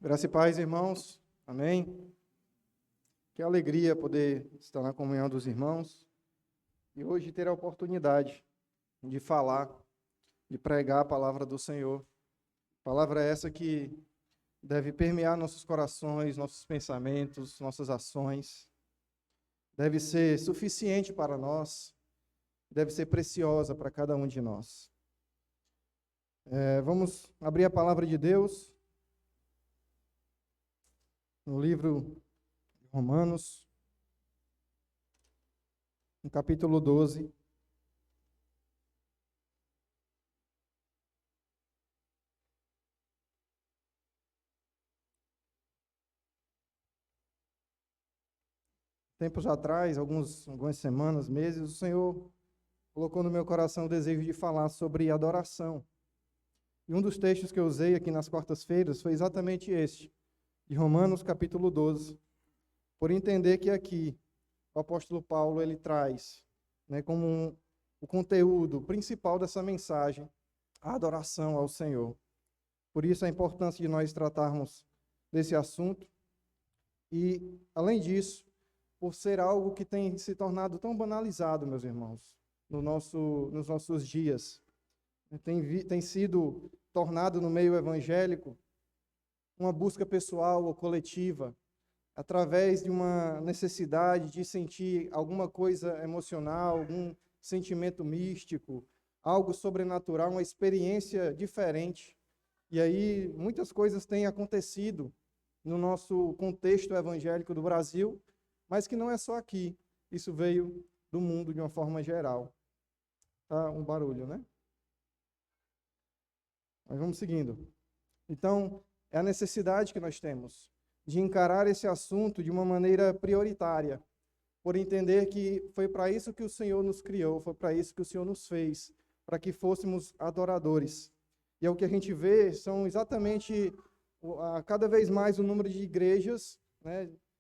Graça e paz, irmãos. Amém. Que alegria poder estar na comunhão dos irmãos e hoje ter a oportunidade de falar, de pregar a palavra do Senhor. Palavra essa que deve permear nossos corações, nossos pensamentos, nossas ações. Deve ser suficiente para nós, deve ser preciosa para cada um de nós. Vamos abrir a palavra de Deus no livro de Romanos, no capítulo 12. Tempos atrás, algumas semanas, meses, o Senhor colocou no meu coração o desejo de falar sobre adoração. E um dos textos que eu usei aqui nas quartas-feiras foi exatamente este, de Romanos capítulo 12, por entender que aqui o apóstolo Paulo ele traz, como o conteúdo principal dessa mensagem, a adoração ao Senhor. Por isso a importância de nós tratarmos desse assunto e, além disso, por ser algo que tem se tornado tão banalizado, meus irmãos, nos nossos dias. Tem sido tornado no meio evangélico uma busca pessoal ou coletiva, através de uma necessidade de sentir alguma coisa emocional, algum sentimento místico, algo sobrenatural, uma experiência diferente. E aí muitas coisas têm acontecido no nosso contexto evangélico do Brasil, mas que não é só aqui. Isso veio do mundo de uma forma geral. Tá um barulho, né? Mas vamos seguindo. Então, é a necessidade que nós temos de encarar esse assunto de uma maneira prioritária, por entender que foi para isso que o Senhor nos criou, foi para isso que o Senhor nos fez, para que fôssemos adoradores. E é o que a gente vê, são exatamente cada vez mais o número de igrejas,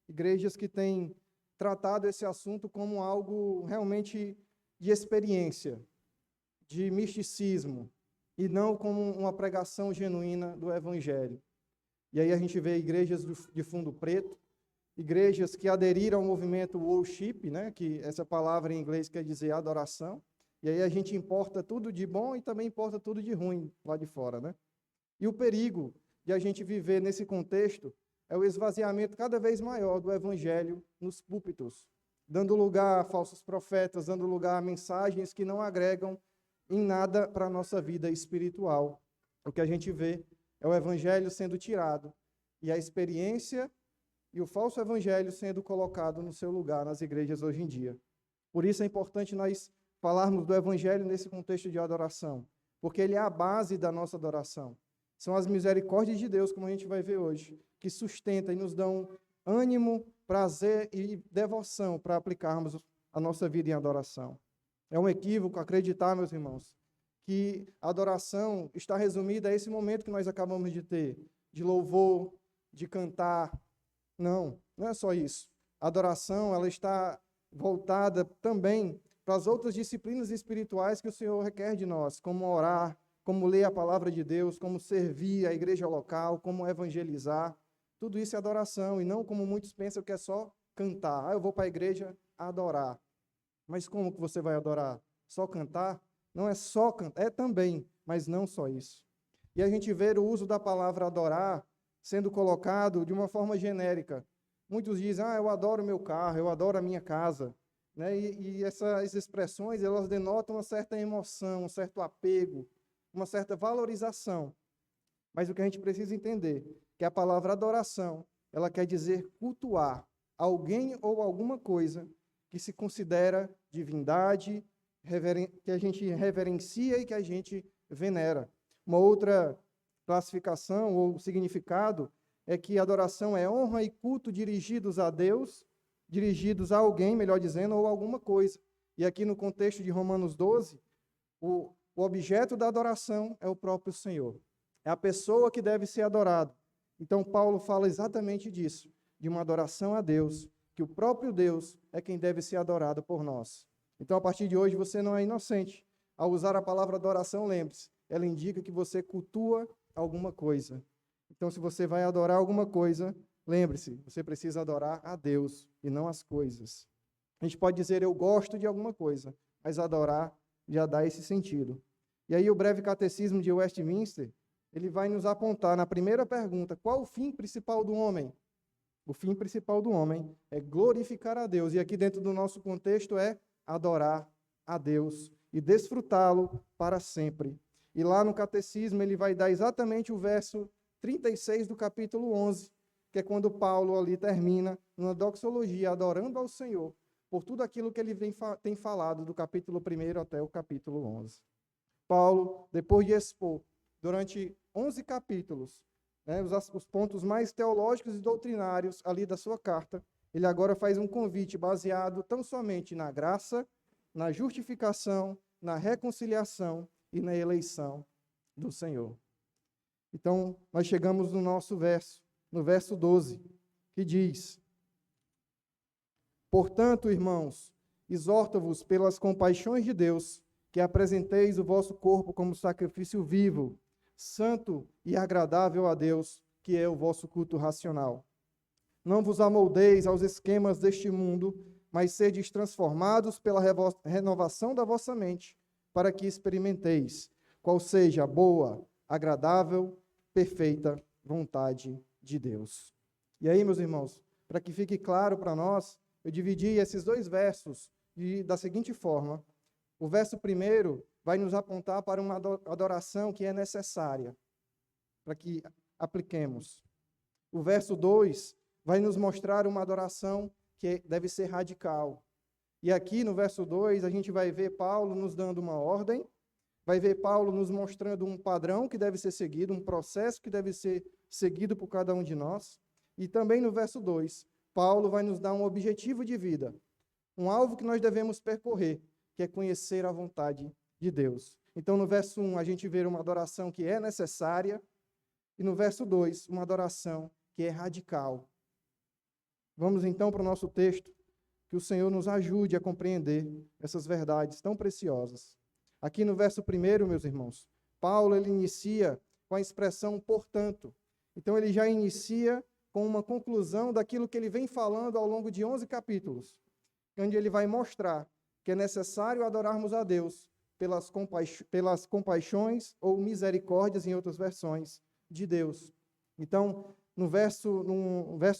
igrejas que têm tratado esse assunto como algo realmente de experiência, de misticismo, e não como uma pregação genuína do Evangelho. E aí a gente vê igrejas de fundo preto, igrejas que aderiram ao movimento worship, que essa palavra em inglês quer dizer adoração, e aí a gente importa tudo de bom e também importa tudo de ruim lá de fora, E o perigo de a gente viver nesse contexto é o esvaziamento cada vez maior do Evangelho nos púlpitos, dando lugar a falsos profetas, dando lugar a mensagens que não agregam em nada para a nossa vida espiritual. O que a gente vê é o Evangelho sendo tirado e a experiência e o falso Evangelho sendo colocado no seu lugar nas igrejas hoje em dia. Por isso é importante nós falarmos do Evangelho nesse contexto de adoração, porque ele é a base da nossa adoração. São as misericórdias de Deus, como a gente vai ver hoje, que sustentam e nos dão ânimo, prazer e devoção para aplicarmos a nossa vida em adoração. É um equívoco acreditar, meus irmãos, que a adoração está resumida a esse momento que nós acabamos de ter, de louvor, de cantar. Não é só isso. A adoração, ela está voltada também para as outras disciplinas espirituais que o Senhor requer de nós, como orar, como ler a palavra de Deus, como servir a igreja local, como evangelizar. Tudo isso é adoração, e não como muitos pensam que é só cantar. Eu vou para a igreja adorar. Mas como que você vai adorar? Só cantar? Não é só cantar, é também, mas não só isso. E a gente vê o uso da palavra adorar sendo colocado de uma forma genérica. Muitos dizem, eu adoro meu carro, eu adoro a minha casa. E essas expressões, elas denotam uma certa emoção, um certo apego, uma certa valorização. Mas o que a gente precisa entender, que a palavra adoração, ela quer dizer cultuar alguém ou alguma coisa que se considera divindade, que a gente reverencia e que a gente venera. Uma outra classificação ou significado é que adoração é honra e culto dirigidos a Deus, dirigidos a alguém, melhor dizendo, ou alguma coisa. E aqui no contexto de Romanos 12, o objeto da adoração é o próprio Senhor. É a pessoa que deve ser adorada. Então Paulo fala exatamente disso, de uma adoração a Deus, que o próprio Deus é quem deve ser adorado por nós. Então, a partir de hoje, você não é inocente. Ao usar a palavra adoração, lembre-se, ela indica que você cultua alguma coisa. Então, se você vai adorar alguma coisa, lembre-se, você precisa adorar a Deus e não as coisas. A gente pode dizer, eu gosto de alguma coisa, mas adorar já dá esse sentido. E aí o breve catecismo de Westminster, ele vai nos apontar na primeira pergunta, qual o fim principal do homem? O fim principal do homem é glorificar a Deus. E aqui dentro do nosso contexto é adorar a Deus e desfrutá-lo para sempre. E lá no catecismo ele vai dar exatamente o verso 36 do capítulo 11, que é quando Paulo ali termina numa doxologia, adorando ao Senhor, por tudo aquilo que ele tem falado do capítulo 1 até o capítulo 11. Paulo, depois de expor durante 11 capítulos, né, os pontos mais teológicos e doutrinários ali da sua carta, ele agora faz um convite baseado tão somente na graça, na justificação, na reconciliação e na eleição do Senhor. Então, nós chegamos no nosso verso, no verso 12, que diz: Portanto, irmãos, exorto-vos pelas compaixões de Deus, que apresenteis o vosso corpo como sacrifício vivo, santo e agradável a Deus, que é o vosso culto racional. Não vos amoldeis aos esquemas deste mundo, mas sedes transformados pela renovação da vossa mente, para que experimenteis qual seja a boa, agradável, perfeita vontade de Deus. E aí, meus irmãos, para que fique claro para nós, eu dividi esses dois versos da seguinte forma. O verso primeiro vai nos apontar para uma adoração que é necessária, para que apliquemos. O verso 2 vai nos mostrar uma adoração que deve ser radical. E aqui no verso 2 a gente vai ver Paulo nos dando uma ordem, vai ver Paulo nos mostrando um padrão que deve ser seguido, um processo que deve ser seguido por cada um de nós. E também no verso 2, Paulo vai nos dar um objetivo de vida, um alvo que nós devemos percorrer, que é conhecer a vontade de Deus. Então, no verso 1, a gente vê uma adoração que é necessária, e no verso 2, uma adoração que é radical. Vamos então para o nosso texto, que o Senhor nos ajude a compreender essas verdades tão preciosas. Aqui no verso 1, meus irmãos, Paulo ele inicia com a expressão portanto. Então, ele já inicia com uma conclusão daquilo que ele vem falando ao longo de 11 capítulos, onde ele vai mostrar que é necessário adorarmos a Deus pelas compaixões ou misericórdias, em outras versões, de Deus. Então, no verso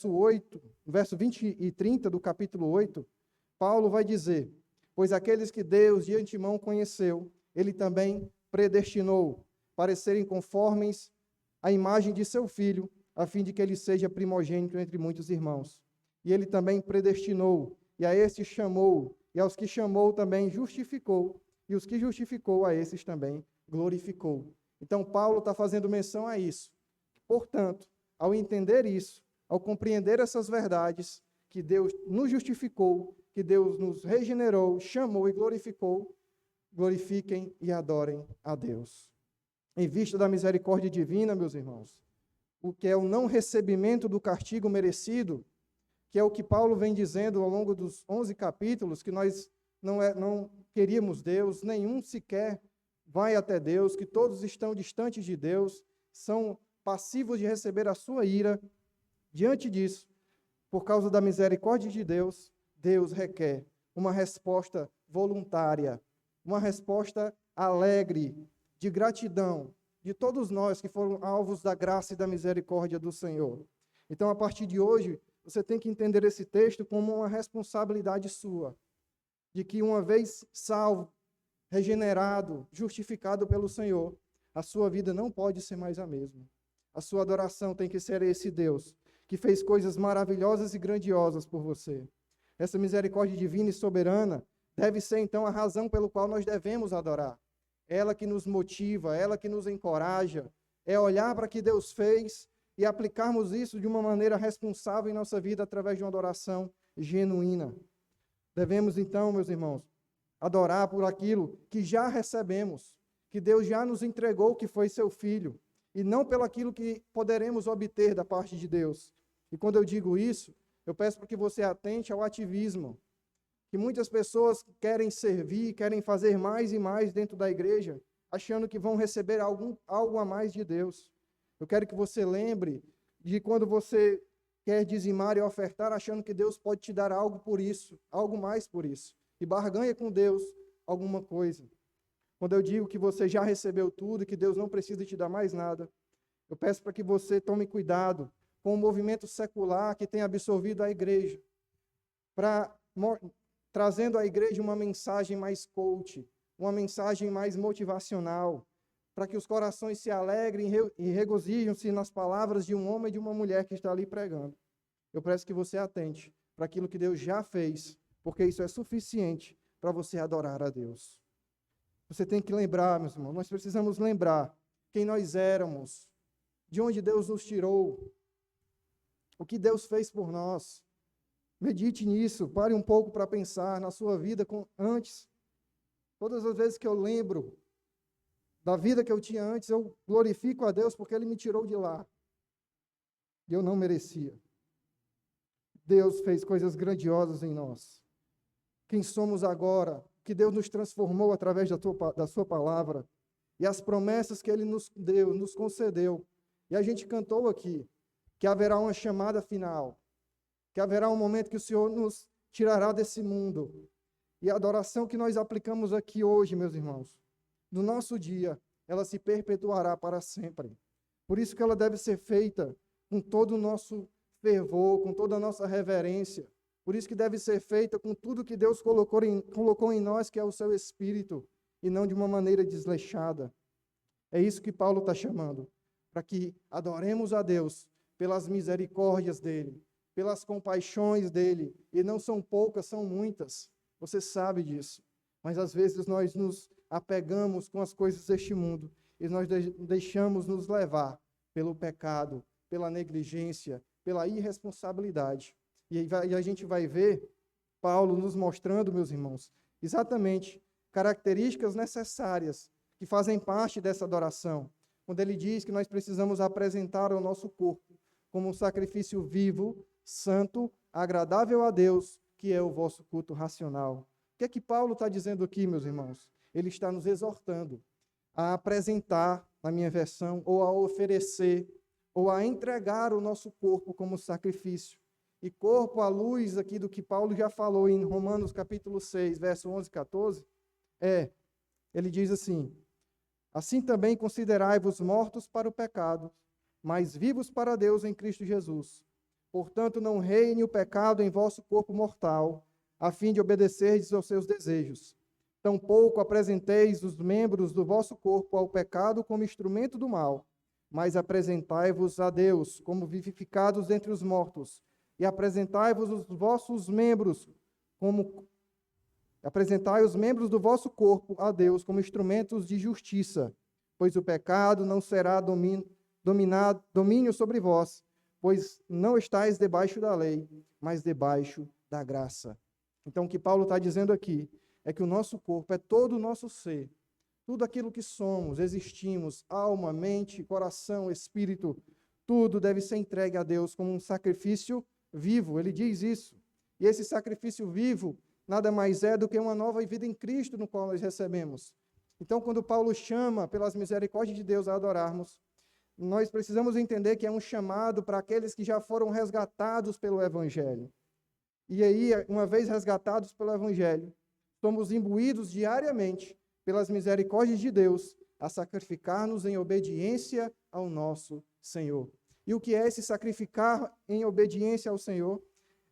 8, no verso 20 e 30 do capítulo 8, Paulo vai dizer: Pois aqueles que Deus de antemão conheceu, ele também predestinou para serem conformes à imagem de seu Filho, a fim de que ele seja primogênito entre muitos irmãos. E ele também predestinou, e a estes chamou, e aos que chamou também justificou, e os que justificou a esses também glorificou. Então, Paulo está fazendo menção a isso. Portanto, ao entender isso, ao compreender essas verdades, que Deus nos justificou, que Deus nos regenerou, chamou e glorificou, glorifiquem e adorem a Deus. Em vista da misericórdia divina, meus irmãos, o que é o não recebimento do castigo merecido, que é o que Paulo vem dizendo ao longo dos 11 capítulos, que nós não queríamos Deus, nenhum sequer vai até Deus, que todos estão distantes de Deus, são passivos de receber a sua ira. Diante disso, por causa da misericórdia de Deus, Deus requer uma resposta voluntária, uma resposta alegre, de gratidão, de todos nós que foram alvos da graça e da misericórdia do Senhor. Então, a partir de hoje, você tem que entender esse texto como uma responsabilidade sua, de que uma vez salvo, regenerado, justificado pelo Senhor, a sua vida não pode ser mais a mesma. A sua adoração tem que ser a esse Deus, que fez coisas maravilhosas e grandiosas por você. Essa misericórdia divina e soberana deve ser, então, a razão pelo qual nós devemos adorar. Ela que nos motiva, ela que nos encoraja, é olhar para o que Deus fez e aplicarmos isso de uma maneira responsável em nossa vida através de uma adoração genuína. Devemos, então, meus irmãos, adorar por aquilo que já recebemos, que Deus já nos entregou, que foi seu Filho, e não pelo aquilo que poderemos obter da parte de Deus. E quando eu digo isso, eu peço para que você atente ao ativismo, que muitas pessoas querem servir, querem fazer mais e mais dentro da igreja, achando que vão receber algo a mais de Deus. Eu quero que você lembre de quando você quer dizimar e ofertar, achando que Deus pode te dar algo por isso, algo mais por isso. E barganha com Deus alguma coisa. Quando eu digo que você já recebeu tudo e que Deus não precisa te dar mais nada, eu peço para que você tome cuidado com o movimento secular que tem absorvido a igreja, trazendo à igreja uma mensagem mais coach, uma mensagem mais motivacional, para que os corações se alegrem e regozijem-se nas palavras de um homem e de uma mulher que está ali pregando. Eu peço que você atente para aquilo que Deus já fez, porque isso é suficiente para você adorar a Deus. Você tem que lembrar, meus irmãos, nós precisamos lembrar quem nós éramos, de onde Deus nos tirou, o que Deus fez por nós. Medite nisso, pare um pouco para pensar na sua vida antes. Todas as vezes que eu lembro da vida que eu tinha antes, eu glorifico a Deus porque Ele me tirou de lá. E eu não merecia. Deus fez coisas grandiosas em nós. Quem somos agora, que Deus nos transformou através da sua palavra, e as promessas que Ele nos deu, nos concedeu. E a gente cantou aqui, que haverá uma chamada final, que haverá um momento que o Senhor nos tirará desse mundo. E a adoração que nós aplicamos aqui hoje, meus irmãos, no nosso dia, ela se perpetuará para sempre. Por isso que ela deve ser feita com todo o nosso fervor, com toda a nossa reverência. Por isso que deve ser feita com tudo que Deus colocou em nós, que é o seu Espírito, e não de uma maneira desleixada. É isso que Paulo está chamando, para que adoremos a Deus pelas misericórdias dEle, pelas compaixões dEle, e não são poucas, são muitas. Você sabe disso. Mas às vezes nós nos apegamos com as coisas deste mundo e nós deixamos nos levar pelo pecado, pela negligência, pela irresponsabilidade. E a gente vai ver Paulo nos mostrando, meus irmãos, exatamente características necessárias que fazem parte dessa adoração. Quando ele diz que nós precisamos apresentar o nosso corpo como um sacrifício vivo, santo, agradável a Deus, que é o vosso culto racional. O que é que Paulo está dizendo aqui, meus irmãos? Ele está nos exortando a apresentar, na minha versão, ou a oferecer, ou a entregar o nosso corpo como sacrifício. E corpo, à luz aqui do que Paulo já falou em Romanos capítulo 6, verso 11 e 14, ele diz assim: assim também considerai-vos mortos para o pecado, mas vivos para Deus em Cristo Jesus. Portanto, não reine o pecado em vosso corpo mortal, a fim de obedecerdes aos seus desejos. Tampouco apresenteis os membros do vosso corpo ao pecado como instrumento do mal, mas apresentai-vos a Deus como vivificados dentre os mortos, e apresentai-vos os vossos membros apresentai os membros do vosso corpo a Deus como instrumentos de justiça, pois o pecado não será domínio sobre vós, pois não estáis debaixo da lei, mas debaixo da graça. Então, o que Paulo está dizendo aqui é que o nosso corpo é todo o nosso ser, tudo aquilo que somos, existimos, alma, mente, coração, espírito, tudo deve ser entregue a Deus como um sacrifício vivo. Ele diz isso. E esse sacrifício vivo nada mais é do que uma nova vida em Cristo no qual nós recebemos. Então, quando Paulo chama pelas misericórdias de Deus a adorarmos, nós precisamos entender que é um chamado para aqueles que já foram resgatados pelo Evangelho. E aí, uma vez resgatados pelo Evangelho, somos imbuídos diariamente pelas misericórdias de Deus a sacrificar-nos em obediência ao nosso Senhor. E o que é esse sacrificar em obediência ao Senhor?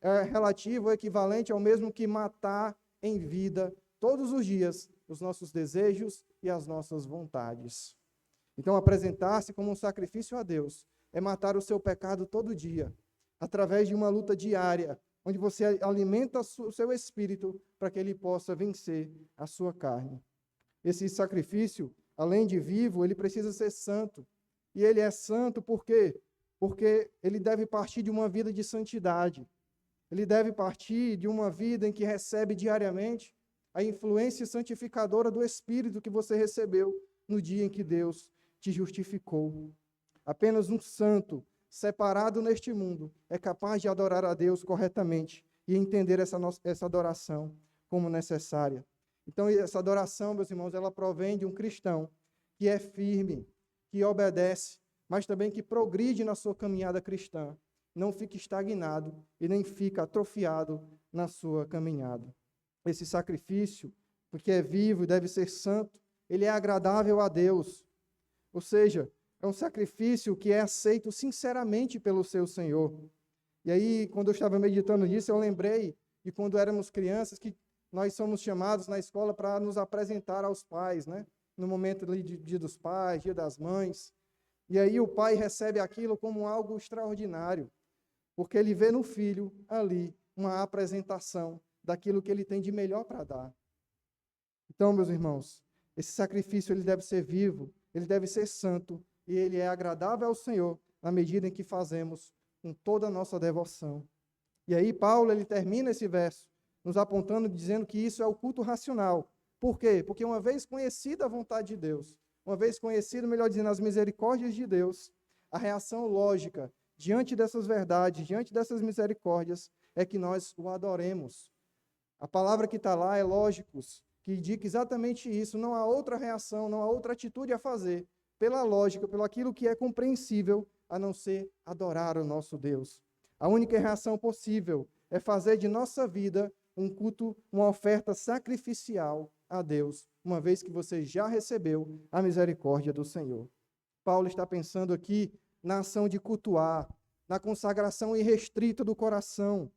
É relativo, equivalente ao mesmo que matar em vida, todos os dias, os nossos desejos e as nossas vontades. Então, apresentar-se como um sacrifício a Deus é matar o seu pecado todo dia, através de uma luta diária, onde você alimenta o seu espírito para que ele possa vencer a sua carne. Esse sacrifício, além de vivo, ele precisa ser santo. E ele é santo por quê? Porque ele deve partir de uma vida de santidade. Ele deve partir de uma vida em que recebe diariamente a influência santificadora do Espírito que você recebeu no dia em que Deus te justificou. Apenas um santo, separado neste mundo, é capaz de adorar a Deus corretamente e entender essa adoração como necessária. Então, essa adoração, meus irmãos, ela provém de um cristão que é firme, que obedece, mas também que progride na sua caminhada cristã, não fique estagnado e nem fica atrofiado na sua caminhada. Esse sacrifício, porque é vivo e deve ser santo, ele é agradável a Deus. Ou seja, é um sacrifício que é aceito sinceramente pelo seu Senhor. E aí, quando eu estava meditando nisso, eu lembrei de quando éramos crianças, que nós somos chamados na escola para nos apresentar aos pais, né? No momento ali de Dia dos Pais, Dia das Mães. E aí o pai recebe aquilo como algo extraordinário, porque ele vê no filho ali uma apresentação daquilo que ele tem de melhor para dar. Então, meus irmãos, esse sacrifício ele deve ser vivo, ele deve ser santo, e ele é agradável ao Senhor na medida em que fazemos com toda a nossa devoção. E aí Paulo ele termina esse verso nos apontando, dizendo que isso é o culto racional. Por quê? Porque uma vez conhecida a vontade de Deus, uma vez conhecido, melhor dizendo, as misericórdias de Deus, a reação lógica diante dessas verdades, diante dessas misericórdias, é que nós o adoremos. A palavra que está lá é lógicos, que indica exatamente isso. Não há outra reação, não há outra atitude a fazer, pela lógica, pelo aquilo que é compreensível, a não ser adorar o nosso Deus. A única reação possível é fazer de nossa vida um culto, uma oferta sacrificial a Deus, uma vez que você já recebeu a misericórdia do Senhor. Paulo está pensando aqui na ação de cultuar, na consagração irrestrita do coração,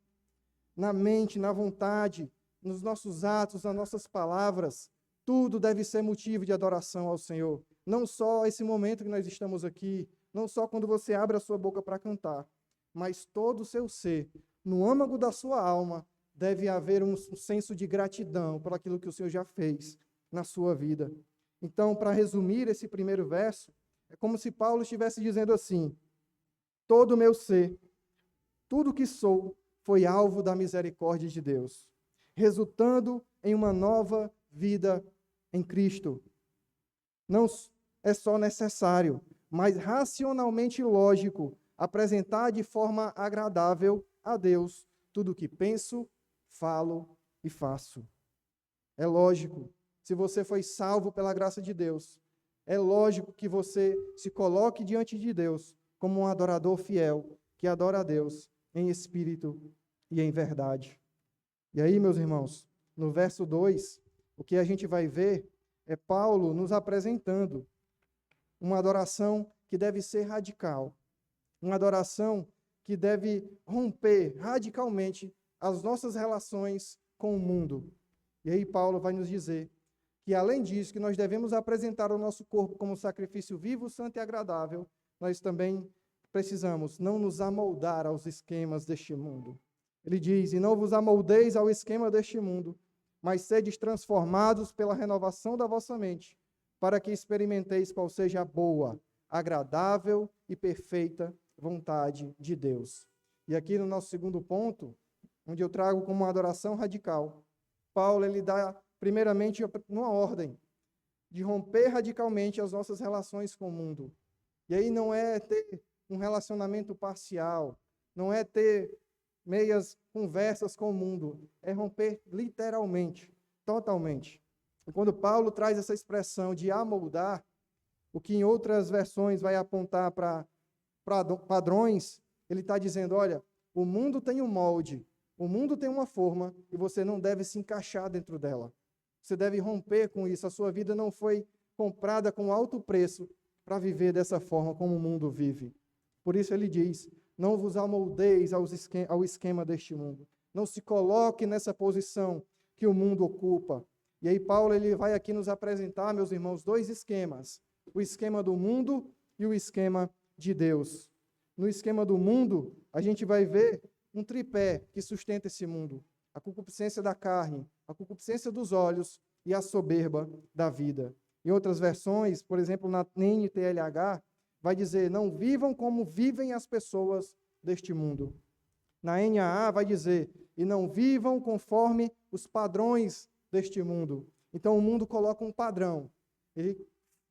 na mente, na vontade, nos nossos atos, nas nossas palavras. Tudo deve ser motivo de adoração ao Senhor. Não só esse momento que nós estamos aqui, não só quando você abre a sua boca para cantar, mas todo o seu ser, no âmago da sua alma, deve haver um senso de gratidão por aquilo que o Senhor já fez na sua vida. Então, para resumir esse primeiro verso, é como se Paulo estivesse dizendo assim: todo o meu ser, tudo que sou, foi alvo da misericórdia de Deus, resultando em uma nova vida em Cristo. Não é só necessário, mas racionalmente lógico, apresentar de forma agradável a Deus tudo o que penso, falo e faço. É lógico, se você foi salvo pela graça de Deus, é lógico que você se coloque diante de Deus como um adorador fiel, que adora a Deus em espírito e em verdade. E aí, meus irmãos, no verso 2, o que a gente vai ver é Paulo nos apresentando uma adoração que deve ser radical, uma adoração que deve romper radicalmente as nossas relações com o mundo. E aí Paulo vai nos dizer que, além disso, que nós devemos apresentar o nosso corpo como sacrifício vivo, santo e agradável, nós também precisamos não nos amoldar aos esquemas deste mundo. Ele diz: e não vos amoldeis ao esquema deste mundo, mas sedes transformados pela renovação da vossa mente, para que experimenteis qual seja a boa, agradável e perfeita vontade de Deus. E aqui no nosso segundo ponto, onde eu trago como uma adoração radical, Paulo ele dá primeiramente uma ordem de romper radicalmente as nossas relações com o mundo. E aí não é ter um relacionamento parcial, não é ter meias conversas com o mundo, é romper literalmente, totalmente. E quando Paulo traz essa expressão de amoldar, o que em outras versões vai apontar para padrões, ele está dizendo: olha, o mundo tem um molde, o mundo tem uma forma, e você não deve se encaixar dentro dela. Você deve romper com isso. A sua vida não foi comprada com alto preço para viver dessa forma como o mundo vive. Por isso ele diz: não vos amoldeis ao esquema deste mundo. Não se coloque nessa posição que o mundo ocupa. E aí Paulo ele vai aqui nos apresentar, meus irmãos, dois esquemas: o esquema do mundo e o esquema de Deus. No esquema do mundo, a gente vai ver um tripé que sustenta esse mundo: a concupiscência da carne, a concupiscência dos olhos e a soberba da vida. Em outras versões, por exemplo, na NTLH, vai dizer: não vivam como vivem as pessoas deste mundo. Na NAA vai dizer: e não vivam conforme os padrões deste mundo. Então o mundo coloca um padrão, ele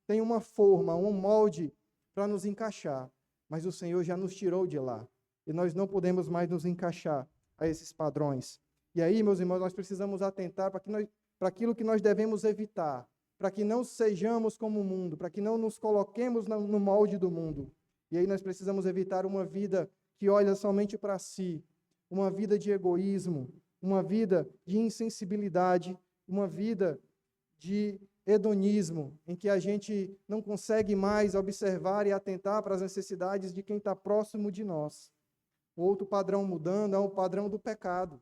tem uma forma, um molde para nos encaixar, mas o Senhor já nos tirou de lá, e nós não podemos mais nos encaixar a esses padrões. E aí, meus irmãos, nós precisamos atentar para aquilo que nós devemos evitar, para que não sejamos como o mundo, para que não nos coloquemos no molde do mundo. E aí nós precisamos evitar uma vida que olha somente para si, uma vida de egoísmo, uma vida de insensibilidade, uma vida de hedonismo, em que a gente não consegue mais observar e atentar para as necessidades de quem está próximo de nós. O outro padrão mudando é o padrão do pecado,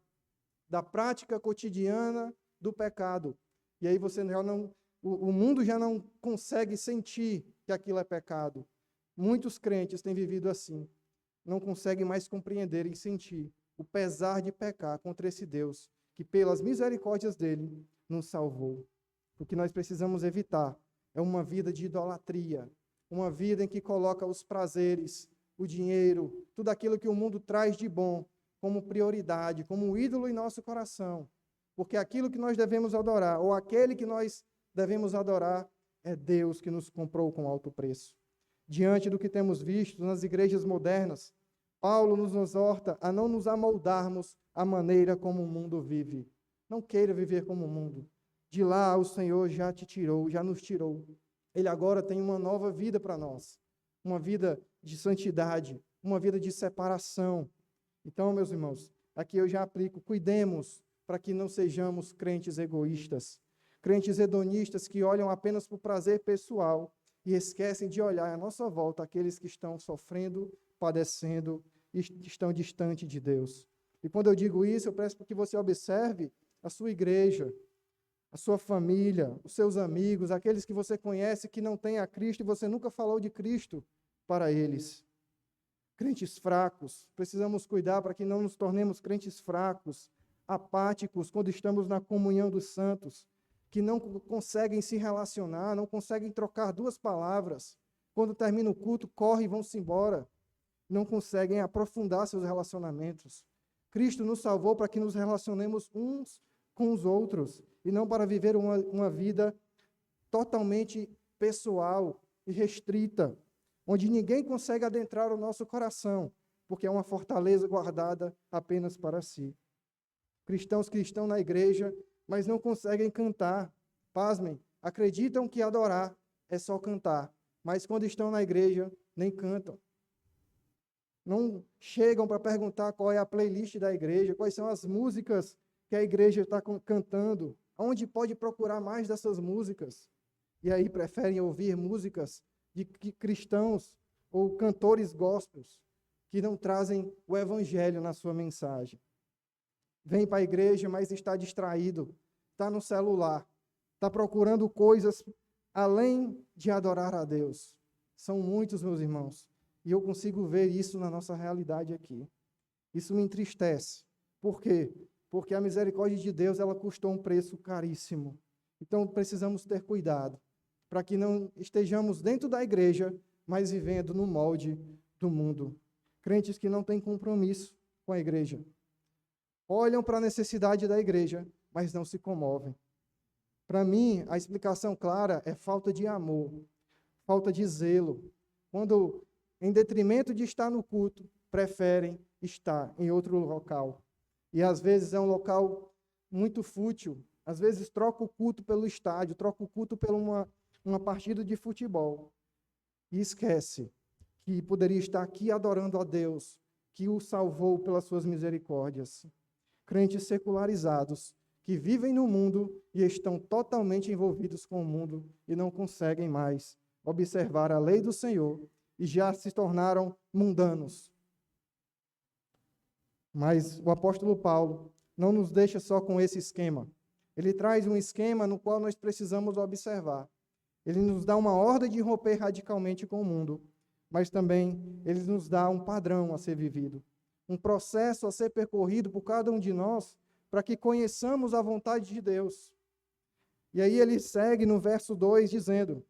da prática cotidiana do pecado. E aí você já não, o mundo já não consegue sentir que aquilo é pecado. Muitos crentes têm vivido assim, não conseguem mais compreender e sentir o pesar de pecar contra esse Deus, que pelas misericórdias dele nos salvou. O que nós precisamos evitar é uma vida de idolatria, uma vida em que coloca os prazeres, o dinheiro, tudo aquilo que o mundo traz de bom como prioridade, como um ídolo em nosso coração. Porque aquilo que nós devemos adorar, ou aquele que nós devemos adorar, é Deus que nos comprou com alto preço. Diante do que temos visto nas igrejas modernas, Paulo nos exorta a não nos amoldarmos à maneira como o mundo vive. Não queira viver como o mundo. De lá o Senhor já te tirou, já nos tirou. Ele agora tem uma nova vida para nós. Uma vida de santidade, uma vida de separação. Então, meus irmãos, aqui eu já aplico, cuidemos para que não sejamos crentes egoístas, crentes hedonistas que olham apenas para o prazer pessoal e esquecem de olhar à nossa volta aqueles que estão sofrendo, padecendo e estão distantes de Deus. E quando eu digo isso, eu peço para que você observe a sua igreja, a sua família, os seus amigos, aqueles que você conhece que não têm a Cristo e você nunca falou de Cristo para eles. Crentes fracos, precisamos cuidar para que não nos tornemos crentes fracos, apáticos, quando estamos na comunhão dos santos, que não conseguem se relacionar, não conseguem trocar duas palavras. Quando termina o culto, correm e vão-se embora. Não conseguem aprofundar seus relacionamentos. Cristo nos salvou para que nos relacionemos uns com os outros, e não para viver uma vida totalmente pessoal e restrita, onde ninguém consegue adentrar o nosso coração, porque é uma fortaleza guardada apenas para si. Cristãos que estão na igreja, mas não conseguem cantar. Pasmem, acreditam que adorar é só cantar, mas quando estão na igreja, nem cantam. Não chegam para perguntar qual é a playlist da igreja, quais são as músicas que a igreja está cantando, onde pode procurar mais dessas músicas. E aí preferem ouvir músicas de cristãos ou cantores gospels que não trazem o evangelho na sua mensagem. Vem para a igreja, mas está distraído, está no celular, está procurando coisas além de adorar a Deus. São muitos, meus irmãos, e eu consigo ver isso na nossa realidade aqui. Isso me entristece. Por quê? Porque a misericórdia de Deus, ela custou um preço caríssimo. Então, precisamos ter cuidado, para que não estejamos dentro da igreja, mas vivendo no molde do mundo. Crentes que não têm compromisso com a igreja. Olham para a necessidade da igreja, mas não se comovem. Para mim, a explicação clara é falta de amor, falta de zelo. Quando, em detrimento de estar no culto, preferem estar em outro local. E às vezes é um local muito fútil. Às vezes troca o culto pelo estádio, troca o culto por uma partida de futebol. E esquece que poderia estar aqui adorando a Deus, que o salvou pelas suas misericórdias. Crentes secularizados, que vivem no mundo e estão totalmente envolvidos com o mundo e não conseguem mais observar a lei do Senhor e já se tornaram mundanos. Mas o apóstolo Paulo não nos deixa só com esse esquema. Ele traz um esquema no qual nós precisamos observar. Ele nos dá uma ordem de romper radicalmente com o mundo, mas também ele nos dá um padrão a ser vivido, um processo a ser percorrido por cada um de nós, para que conheçamos a vontade de Deus. E aí ele segue no verso 2 dizendo: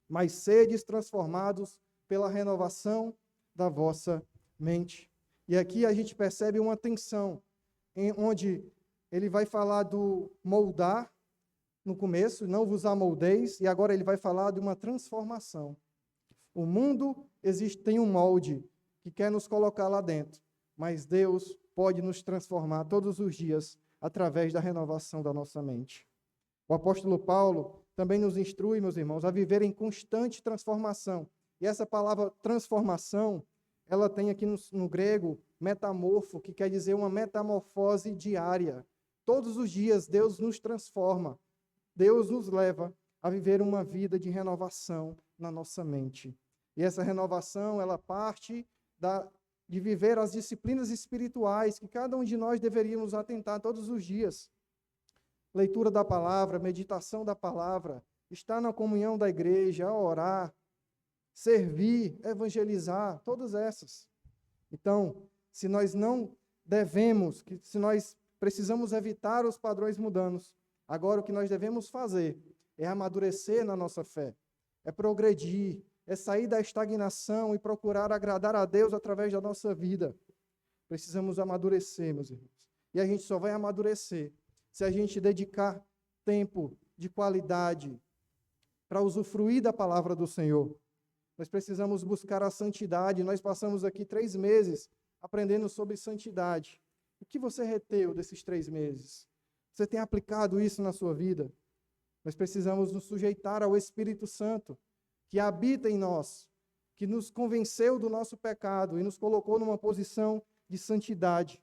mas sedes transformados pela renovação da vossa mente. E aqui a gente percebe uma tensão, onde ele vai falar do moldar no começo, não vos amoldeis, e agora ele vai falar de uma transformação. O mundo tem um molde que quer nos colocar lá dentro, mas Deus pode nos transformar todos os dias através da renovação da nossa mente. O apóstolo Paulo também nos instrui, meus irmãos, a viver em constante transformação. E essa palavra transformação, ela tem aqui no grego metamorfo, que quer dizer uma metamorfose diária. Todos os dias Deus nos transforma, Deus nos leva a viver uma vida de renovação na nossa mente. E essa renovação, ela parte de viver as disciplinas espirituais que cada um de nós deveríamos atentar todos os dias. Leitura da palavra, meditação da palavra, estar na comunhão da igreja, orar, servir, evangelizar, todas essas. Então, se nós não devemos, se nós precisamos evitar os padrões mundanos, agora o que nós devemos fazer é amadurecer na nossa fé, é progredir, é sair da estagnação e procurar agradar a Deus através da nossa vida. Precisamos amadurecer, meus irmãos. E a gente só vai amadurecer se a gente dedicar tempo de qualidade para usufruir da palavra do Senhor. Nós precisamos buscar a santidade. Nós passamos aqui 3 meses aprendendo sobre santidade. O que você reteu desses 3 meses? Você tem aplicado isso na sua vida? Nós precisamos nos sujeitar ao Espírito Santo, que habita em nós, que nos convenceu do nosso pecado e nos colocou numa posição de santidade.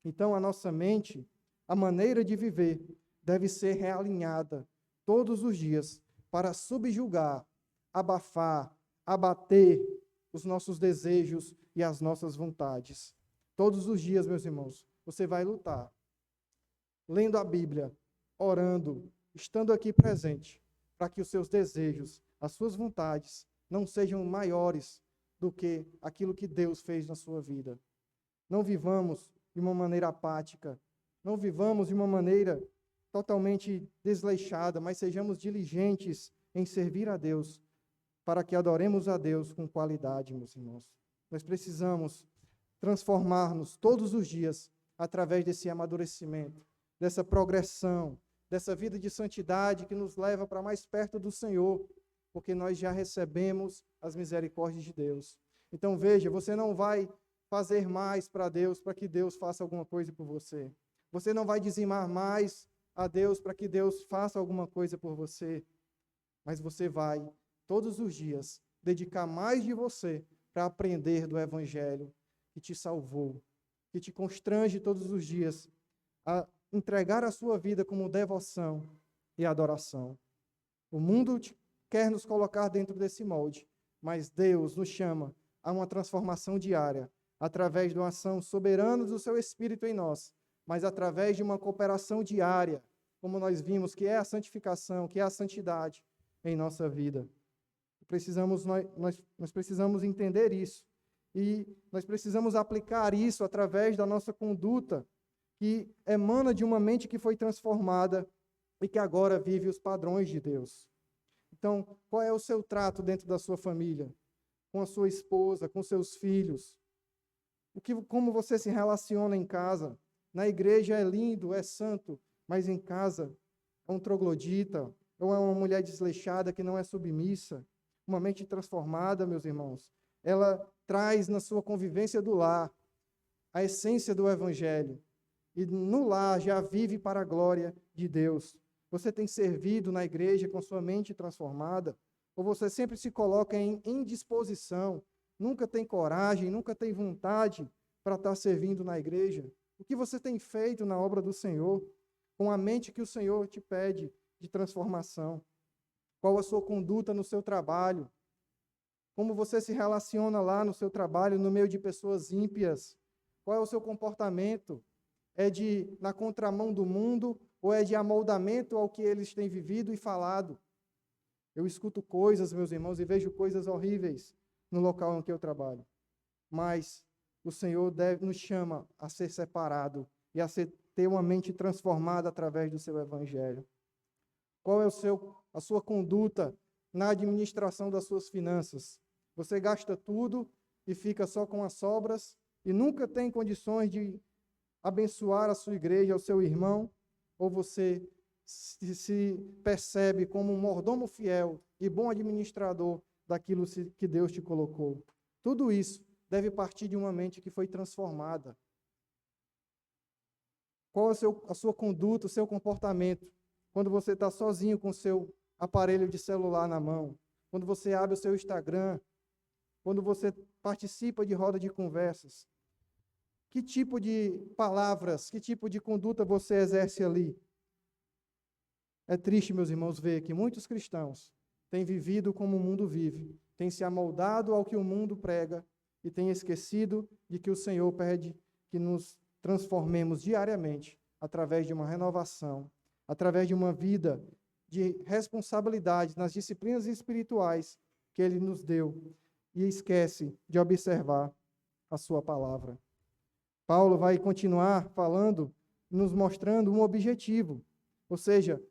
Então, a nossa mente, a maneira de viver, deve ser realinhada todos os dias para subjugar, abafar, abater os nossos desejos e as nossas vontades. Todos os dias, meus irmãos, você vai lutar, lendo a Bíblia, orando, estando aqui presente, para que os seus desejos, as suas vontades, não sejam maiores do que aquilo que Deus fez na sua vida. Não vivamos de uma maneira apática, não vivamos de uma maneira totalmente desleixada, mas sejamos diligentes em servir a Deus, para que adoremos a Deus com qualidade, meus irmãos. Nós precisamos transformar-nos todos os dias através desse amadurecimento, dessa progressão, dessa vida de santidade que nos leva para mais perto do Senhor, porque nós já recebemos as misericórdias de Deus. Então veja, você não vai fazer mais para Deus, para que Deus faça alguma coisa por você. Você não vai dizimar mais a Deus para que Deus faça alguma coisa por você. Mas você vai, todos os dias, dedicar mais de você para aprender do Evangelho que te salvou, que te constrange todos os dias a entregar a sua vida como devoção e adoração. O mundo quer nos colocar dentro desse molde, mas Deus nos chama a uma transformação diária, através de uma ação soberana do seu Espírito em nós, mas através de uma cooperação diária, como nós vimos, que é a santificação, que é a santidade em nossa vida. Nós precisamos entender isso, e nós precisamos aplicar isso através da nossa conduta, que emana de uma mente que foi transformada e que agora vive os padrões de Deus. Então, qual é o seu trato dentro da sua família? Com a sua esposa, com seus filhos? Como você se relaciona em casa? Na igreja é lindo, é santo, mas em casa é um troglodita, ou é uma mulher desleixada que não é submissa. Uma mente transformada, meus irmãos, ela traz na sua convivência do lar a essência do Evangelho. E no lar já vive para a glória de Deus. Você tem servido na igreja com sua mente transformada? Ou você sempre se coloca em indisposição, nunca tem coragem, nunca tem vontade para estar servindo na igreja? O que você tem feito na obra do Senhor, com a mente que o Senhor te pede de transformação? Qual a sua conduta no seu trabalho? Como você se relaciona lá no seu trabalho, no meio de pessoas ímpias? Qual é o seu comportamento? É na contramão do mundo ou é de amoldamento ao que eles têm vivido e falado? Eu escuto coisas, meus irmãos, e vejo coisas horríveis no local em que eu trabalho. Mas o Senhor nos chama a ser separado e a ter uma mente transformada através do seu Evangelho. Qual é a sua conduta na administração das suas finanças? Você gasta tudo e fica só com as sobras e nunca tem condições de abençoar a sua igreja, o seu irmão? Ou você se percebe como um mordomo fiel e bom administrador daquilo que Deus te colocou? Tudo isso deve partir de uma mente que foi transformada. Qual é a sua conduta, o seu comportamento quando você está sozinho com o seu aparelho de celular na mão? Quando você abre o seu Instagram quando você participa de roda de conversas? Que tipo de palavras, que tipo de conduta você exerce ali? É triste, meus irmãos, ver que muitos cristãos têm vivido como o mundo vive, têm se amoldado ao que o mundo prega e têm esquecido de que o Senhor pede que nos transformemos diariamente através de uma renovação, através de uma vida de responsabilidade nas disciplinas espirituais que Ele nos deu e esquece de observar a sua palavra. Paulo vai continuar falando, nos mostrando um objetivo, ou seja,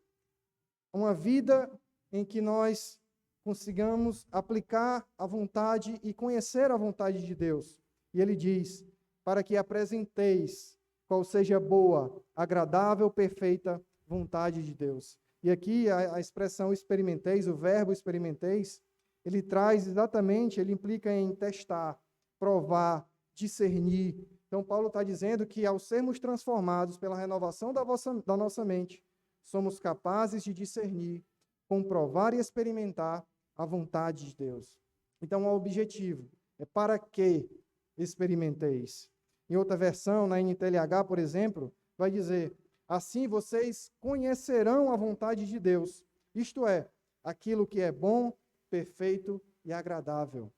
uma vida em que nós consigamos aplicar a vontade e conhecer a vontade de Deus. E ele diz, para que apresenteis qual seja boa, agradável, perfeita vontade de Deus. E aqui a expressão experimenteis, o verbo experimenteis, ele traz exatamente, ele implica em testar, provar, discernir. Então, Paulo está dizendo que ao sermos transformados pela renovação da nossa mente, somos capazes de discernir, comprovar e experimentar a vontade de Deus. Então, o objetivo é para que experimenteis. Em outra versão, na NTLH, por exemplo, vai dizer, assim vocês conhecerão a vontade de Deus, isto é, aquilo que é bom, perfeito e agradável.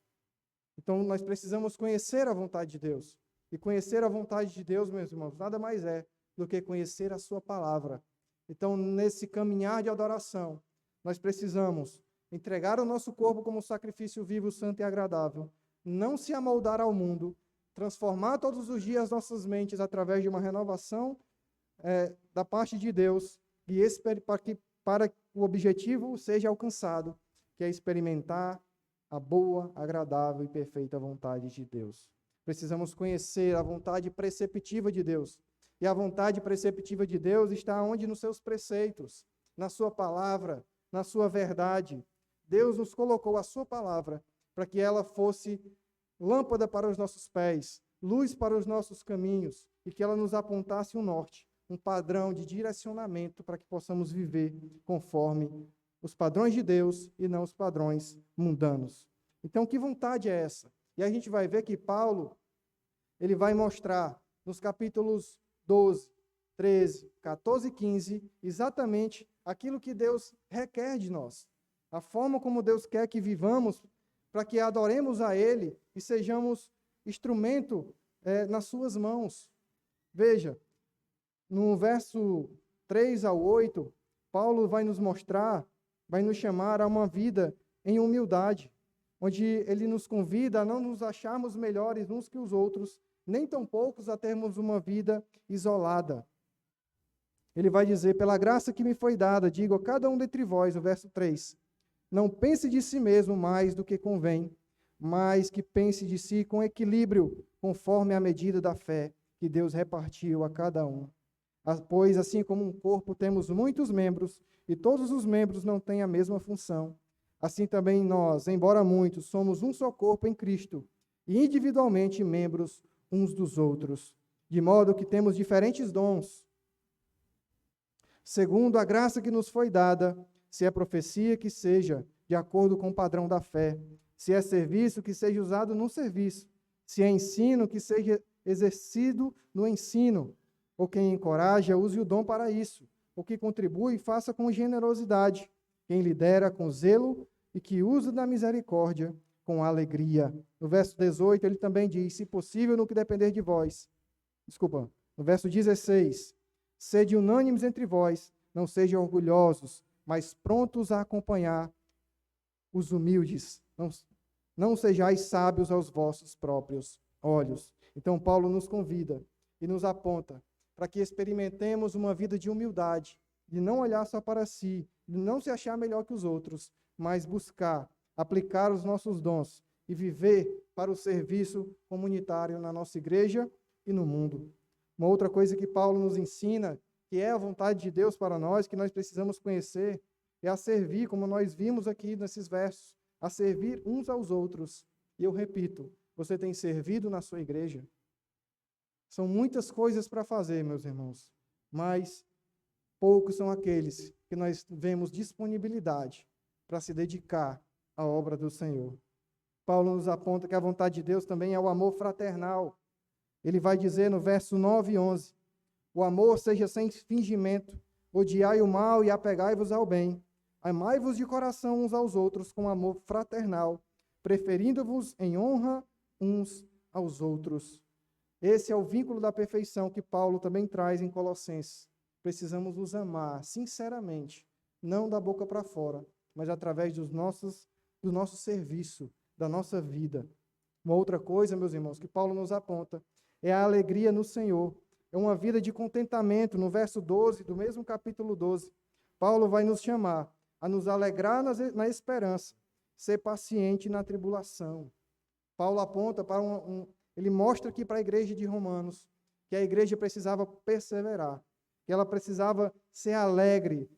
Então, nós precisamos conhecer a vontade de Deus. E conhecer a vontade de Deus, meus irmãos, nada mais é do que conhecer a sua palavra. Então, nesse caminhar de adoração, nós precisamos entregar o nosso corpo como sacrifício vivo, santo e agradável, não se amoldar ao mundo, transformar todos os dias nossas mentes através de uma renovação da parte de Deus e para que o objetivo seja alcançado, que é experimentar a boa, agradável e perfeita vontade de Deus. Precisamos conhecer a vontade preceptiva de Deus. E a vontade preceptiva de Deus está onde? Nos seus preceitos, na sua palavra, na sua verdade. Deus nos colocou a sua palavra para que ela fosse lâmpada para os nossos pés, luz para os nossos caminhos e que ela nos apontasse um norte, um padrão de direcionamento para que possamos viver conforme os padrões de Deus e não os padrões mundanos. Então, que vontade é essa? E a gente vai ver que Paulo, ele vai mostrar nos capítulos 12, 13, 14 e 15, exatamente aquilo que Deus requer de nós. A forma como Deus quer que vivamos para que adoremos a Ele e sejamos instrumento nas suas mãos. Veja, no verso 3 ao 8, Paulo vai nos mostrar, vai nos chamar a uma vida em humildade, onde ele nos convida a não nos acharmos melhores uns que os outros, nem tampouco a termos uma vida isolada. Ele vai dizer, pela graça que me foi dada, digo a cada um dentre vós, o verso 3, não pense de si mesmo mais do que convém, mas que pense de si com equilíbrio, conforme a medida da fé que Deus repartiu a cada um. Pois, assim como um corpo temos muitos membros, e todos os membros não têm a mesma função, assim também nós, embora muitos, somos um só corpo em Cristo, e individualmente membros uns dos outros, de modo que temos diferentes dons, segundo a graça que nos foi dada, se é profecia, que seja de acordo com o padrão da fé, se é serviço, que seja usado no serviço, se é ensino, que seja exercido no ensino, ou quem encoraja, use o dom para isso, o que contribui, faça com generosidade, quem lidera com zelo e que usa da misericórdia com alegria. No verso 18, ele também diz, se possível, no que depender de vós. No verso 16, sede unânimes entre vós, não sejam orgulhosos, mas prontos a acompanhar os humildes. Não sejais sábios aos vossos próprios olhos. Então, Paulo nos convida e nos aponta para que experimentemos uma vida de humildade, de não olhar só para si, de não se achar melhor que os outros, mas buscar, aplicar os nossos dons e viver para o serviço comunitário na nossa igreja e no mundo. Uma outra coisa que Paulo nos ensina, que é a vontade de Deus para nós, que nós precisamos conhecer, é a servir, como nós vimos aqui nesses versos, a servir uns aos outros. E eu repito, você tem servido na sua igreja? São muitas coisas para fazer, meus irmãos, mas poucos são aqueles que nós vemos disponibilidade para se dedicar à obra do Senhor. Paulo nos aponta que a vontade de Deus também é o amor fraternal. Ele vai dizer no verso 9 e 11, o amor seja sem fingimento, odiai o mal e apegai-vos ao bem. Amai-vos de coração uns aos outros com amor fraternal, preferindo-vos em honra uns aos outros. Esse é o vínculo da perfeição que Paulo também traz em Colossenses. Precisamos nos amar sinceramente, não da boca para fora, mas através do nosso serviço, da nossa vida. Uma outra coisa, meus irmãos, que Paulo nos aponta, é a alegria no Senhor. É uma vida de contentamento. No verso 12, do mesmo capítulo 12, Paulo vai nos chamar a nos alegrar na esperança, ser paciente na tribulação. Paulo aponta para ele mostra aqui para a igreja de Romanos que a igreja precisava perseverar, que ela precisava ser alegre,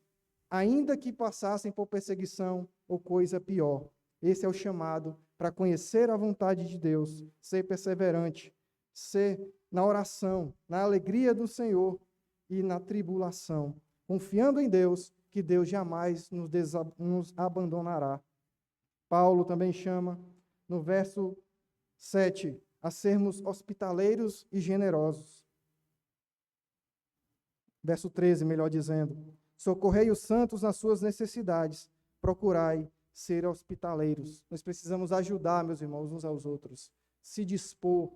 ainda que passassem por perseguição ou coisa pior. Esse é o chamado para conhecer a vontade de Deus, ser perseverante, ser na oração, na alegria do Senhor e na tribulação, confiando em Deus, que Deus jamais nos abandonará. Paulo também chama, no verso 7, a sermos hospitaleiros e generosos. Verso 13, melhor dizendo, socorrei os santos nas suas necessidades, procurai ser hospitaleiros. Nós precisamos ajudar, meus irmãos, uns aos outros, se dispor,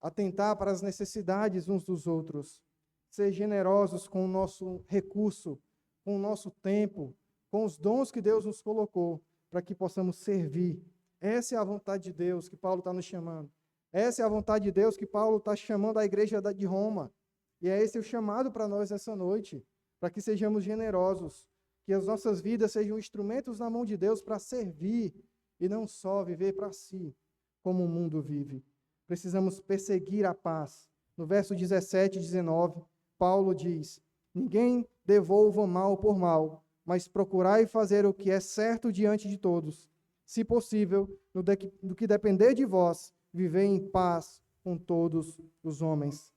atentar para as necessidades uns dos outros, ser generosos com o nosso recurso, com o nosso tempo, com os dons que Deus nos colocou, para que possamos servir. Essa é a vontade de Deus que Paulo está nos chamando. Essa é a vontade de Deus que Paulo está chamando a igreja de Roma. E é esse o chamado para nós essa noite, para que sejamos generosos, que as nossas vidas sejam instrumentos na mão de Deus para servir e não só viver para si, como o mundo vive. Precisamos perseguir a paz. No verso 17 e 19, Paulo diz, ninguém devolva mal por mal, mas procurai fazer o que é certo diante de todos. Se possível, no que depender de vós, viver em paz com todos os homens.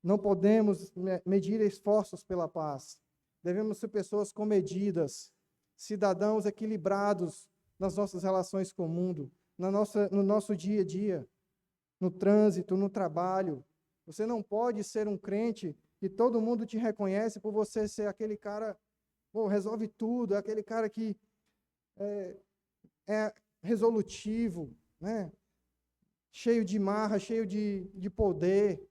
Não podemos medir esforços pela paz. Devemos ser pessoas comedidas, cidadãos equilibrados nas nossas relações com o mundo, no nosso dia a dia, no trânsito, no trabalho. Você não pode ser um crente que todo mundo te reconhece por você ser aquele cara, resolve tudo, é aquele cara que é resolutivo, né? Cheio de marra, cheio de poder,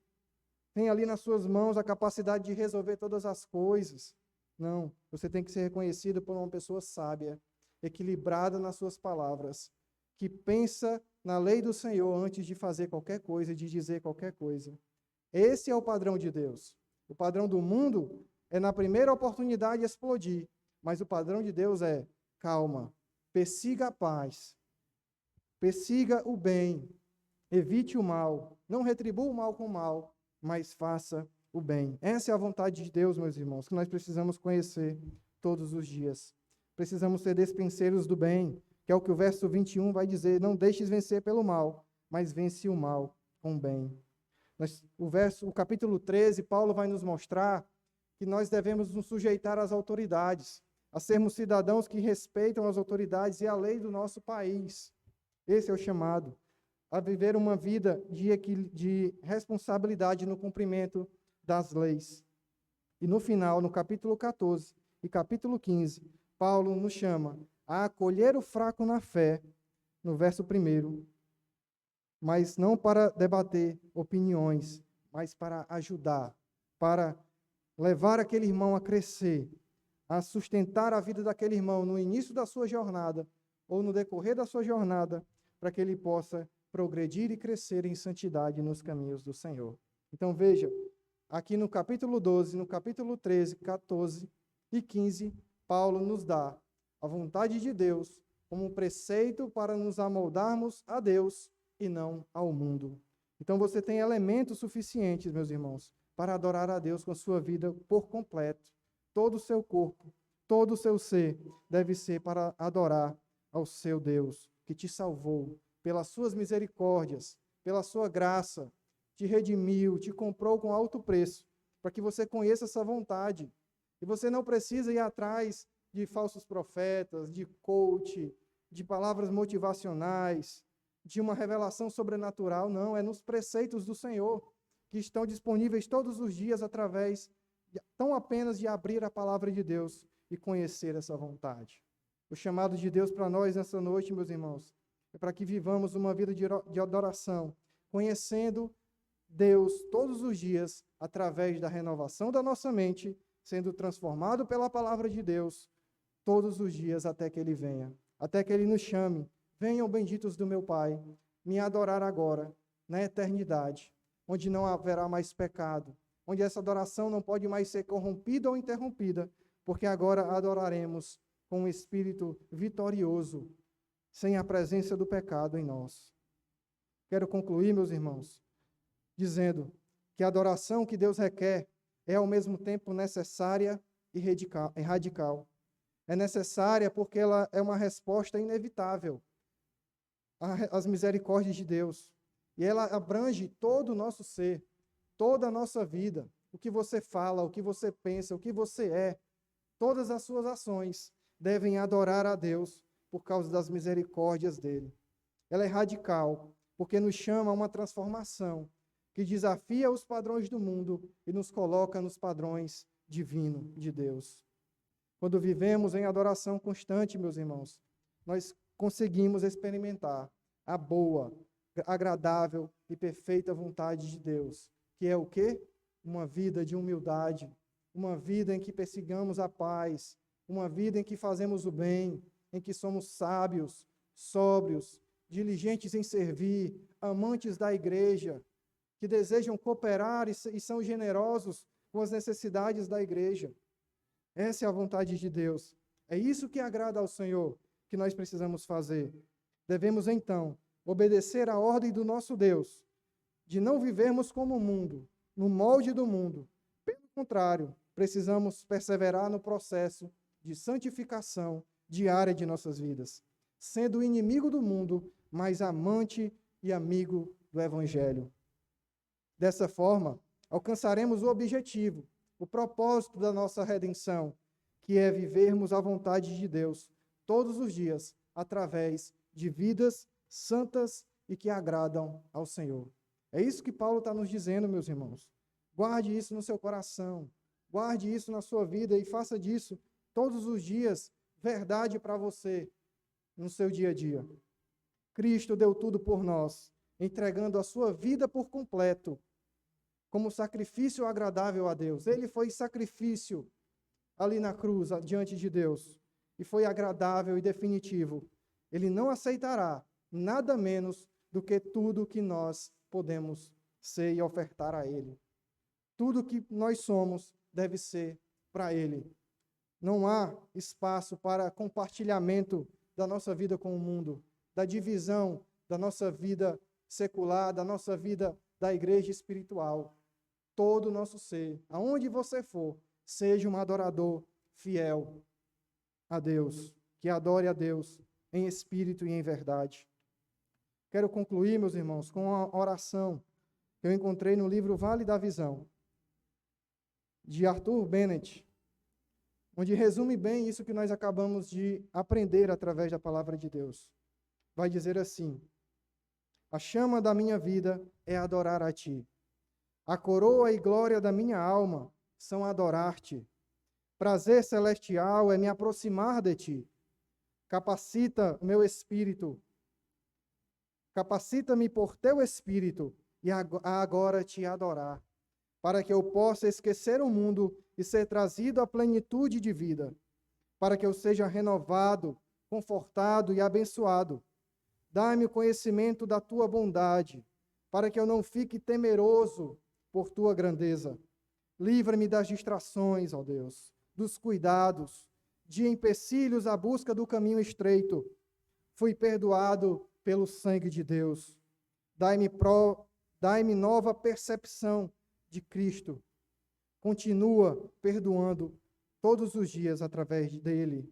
tem ali nas suas mãos a capacidade de resolver todas as coisas. Não, você tem que ser reconhecido por uma pessoa sábia, equilibrada nas suas palavras, que pensa na lei do Senhor antes de fazer qualquer coisa, de dizer qualquer coisa. Esse é o padrão de Deus. O padrão do mundo é na primeira oportunidade explodir, mas o padrão de Deus é calma, persiga a paz, persiga o bem, evite o mal, não retribua o mal com o mal, mas faça o bem. Essa é a vontade de Deus, meus irmãos, que nós precisamos conhecer todos os dias. Precisamos ser despenseiros do bem, que é o que o verso 21 vai dizer, não deixes vencer pelo mal, mas vence o mal com o bem. O capítulo 13, Paulo vai nos mostrar que nós devemos nos sujeitar às autoridades, a sermos cidadãos que respeitam as autoridades e a lei do nosso país. Esse é o chamado, a viver uma vida de responsabilidade no cumprimento das leis. E no final, no capítulo 14 e capítulo 15, Paulo nos chama a acolher o fraco na fé, no verso 1, mas não para debater opiniões, mas para ajudar, para levar aquele irmão a crescer, a sustentar a vida daquele irmão no início da sua jornada ou no decorrer da sua jornada, para que ele possa progredir e crescer em santidade nos caminhos do Senhor. Então veja, aqui no capítulo 12, no capítulo 13, 14 e 15, Paulo nos dá a vontade de Deus como um preceito para nos amoldarmos a Deus e não ao mundo. Então você tem elementos suficientes, meus irmãos, para adorar a Deus com a sua vida por completo. Todo o seu corpo, todo o seu ser deve ser para adorar ao seu Deus, que te salvou pelas suas misericórdias, pela sua graça, te redimiu, te comprou com alto preço, para que você conheça essa vontade. E você não precisa ir atrás de falsos profetas, de coach, de palavras motivacionais, de uma revelação sobrenatural, não, é nos preceitos do Senhor, que estão disponíveis todos os dias através, tão apenas de abrir a palavra de Deus e conhecer essa vontade. O chamado de Deus para nós nessa noite, meus irmãos, é para que vivamos uma vida de adoração, conhecendo Deus todos os dias através da renovação da nossa mente, sendo transformado pela palavra de Deus todos os dias até que Ele venha, até que Ele nos chame. Venham benditos do meu Pai, me adorar agora, na eternidade, onde não haverá mais pecado, onde essa adoração não pode mais ser corrompida ou interrompida, porque agora adoraremos com um espírito vitorioso, sem a presença do pecado em nós. Quero concluir, meus irmãos, dizendo que a adoração que Deus requer é ao mesmo tempo necessária e radical. É necessária porque ela é uma resposta inevitável às misericórdias de Deus. E ela abrange todo o nosso ser, toda a nossa vida, o que você fala, o que você pensa, o que você é, todas as suas ações devem adorar a Deus por causa das misericórdias dele. Ela é radical, porque nos chama a uma transformação que desafia os padrões do mundo e nos coloca nos padrões divinos de Deus. Quando vivemos em adoração constante, meus irmãos, nós conseguimos experimentar a boa, agradável e perfeita vontade de Deus, que é o quê? Uma vida de humildade, uma vida em que persigamos a paz, uma vida em que fazemos o bem, em que somos sábios, sóbrios, diligentes em servir, amantes da igreja, que desejam cooperar e são generosos com as necessidades da igreja. Essa é a vontade de Deus. É isso que agrada ao Senhor, que nós precisamos fazer. Devemos, então, obedecer à ordem do nosso Deus, de não vivermos como o mundo, no molde do mundo. Pelo contrário, precisamos perseverar no processo de santificação diária de nossas vidas, sendo inimigo do mundo, mas amante e amigo do Evangelho. Dessa forma, alcançaremos o objetivo, o propósito da nossa redenção, que é vivermos a vontade de Deus todos os dias, através de vidas santas e que agradam ao Senhor. É isso que Paulo está nos dizendo, meus irmãos. Guarde isso no seu coração, guarde isso na sua vida e faça disso todos os dias verdade para você no seu dia a dia. Cristo deu tudo por nós, entregando a sua vida por completo, como sacrifício agradável a Deus. Ele foi sacrifício ali na cruz, diante de Deus, e foi agradável e definitivo. Ele não aceitará nada menos do que tudo que nós podemos ser e ofertar a Ele. Tudo que nós somos deve ser para Ele. Não há espaço para compartilhamento da nossa vida com o mundo, da divisão da nossa vida secular, da nossa vida da igreja espiritual. Todo o nosso ser, aonde você for, seja um adorador fiel a Deus, que adore a Deus em espírito e em verdade. Quero concluir, meus irmãos, com uma oração que eu encontrei no livro Vale da Visão, de Arthur Bennett, onde resume bem isso que nós acabamos de aprender através da palavra de Deus. Vai dizer assim: a chama da minha vida é adorar a Ti. A coroa e glória da minha alma são adorar-te. Prazer celestial é me aproximar de Ti. Capacita meu espírito. Capacita-me por Teu Espírito e a agora Te adorar, para que eu possa esquecer o mundo e ser trazido à plenitude de vida, para que eu seja renovado, confortado e abençoado. Dá-me o conhecimento da Tua bondade, para que eu não fique temeroso por Tua grandeza. Livra-me das distrações, ó Deus, dos cuidados, de empecilhos à busca do caminho estreito. Fui perdoado pelo sangue de Deus. Dai-me nova percepção de Cristo. Continua perdoando todos os dias através dele.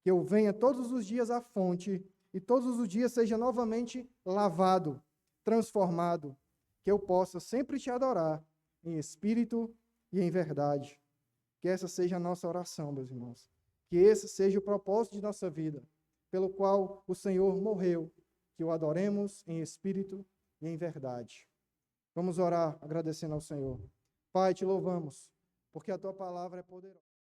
Que eu venha todos os dias à fonte e todos os dias seja novamente lavado, transformado. Que eu possa sempre te adorar em espírito e em verdade. Que essa seja a nossa oração, meus irmãos. Que esse seja o propósito de nossa vida. pelo qual o Senhor morreu, que o adoremos em espírito e em verdade. Vamos orar agradecendo ao Senhor. Pai, te louvamos, porque a tua palavra é poderosa.